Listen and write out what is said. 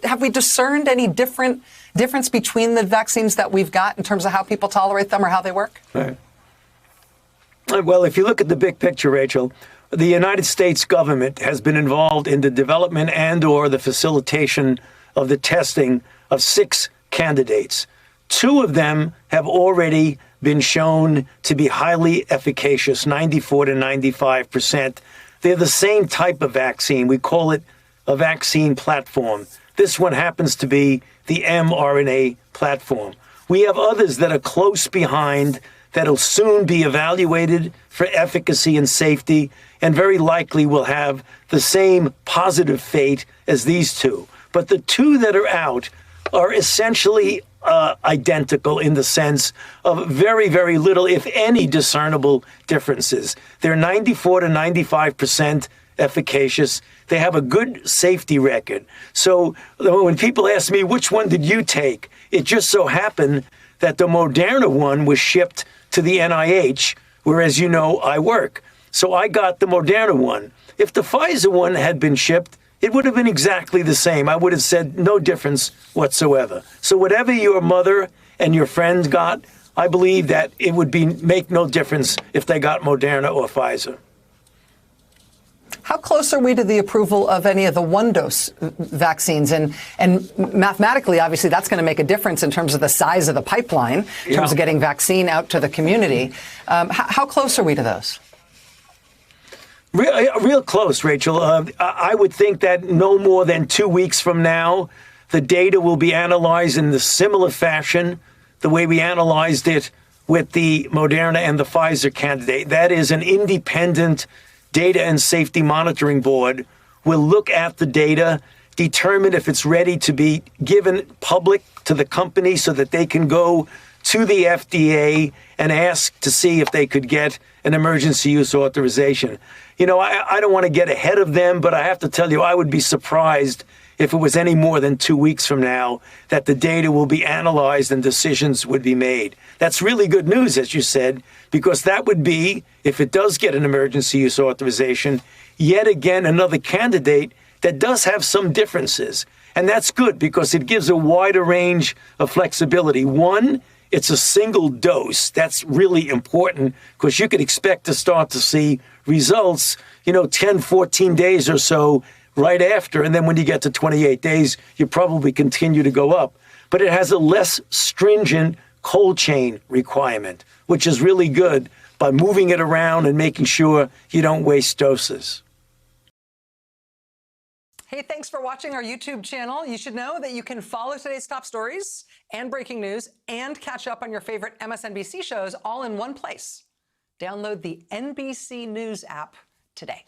have we discerned any difference between the vaccines that we've got in terms of how people tolerate them or how they work? Right. Well, if you look at the big picture, Rachel, the United States government has been involved in the development and or the facilitation of the testing of 6 candidates. 2 of them have already been shown to be highly efficacious, 94 to 95%. They're the same type of vaccine. We call it a vaccine platform. This one happens to be the mRNA platform. We have others that are close behind that'll soon be evaluated for efficacy and safety, and very likely will have the same positive fate as these 2. But the 2 that are out are essentially identical in the sense of very, very little, if any, discernible differences. They're 94 to 95% efficacious. They have a good safety record. So when people ask me, which one did you take? It just so happened that the Moderna one was shipped to the NIH, where, as you know, I work. So I got the Moderna one. If the Pfizer one had been shipped, it would have been exactly the same. I would have said no difference whatsoever. So whatever your mother and your friend got, I believe that it would make no difference if they got Moderna or Pfizer. How close are we to the approval of any of the one-dose vaccines? And mathematically, obviously, that's going to make a difference in terms of the size of the pipeline, in terms of getting vaccine out to the community. How close are we to those? Real close, Rachel. I would think that no more than 2 weeks from now, the data will be analyzed in the similar fashion, the way we analyzed it with the Moderna and the Pfizer candidate. That is, an independent data and safety monitoring board will look at the data, determine if it's ready to be given public to the company so that they can go to the FDA and ask to see if they could get an emergency use authorization. You know, I don't want to get ahead of them, but I have to tell you, I would be surprised if it was any more than 2 weeks from now that the data will be analyzed and decisions would be made. That's really good news, as you said, because that would be, if it does get an emergency use authorization, yet again another candidate that does have some differences. And that's good because it gives a wider range of flexibility. One, it's a single dose. That's really important because you could expect to start to see results, 10, 14 days or so right after. And then when you get to 28 days, you probably continue to go up. But it has a less stringent cold chain requirement, which is really good by moving it around and making sure you don't waste doses. Hey, thanks for watching our YouTube channel. You should know that you can follow today's top stories and breaking news and catch up on your favorite MSNBC shows all in one place. Download the NBC News app today.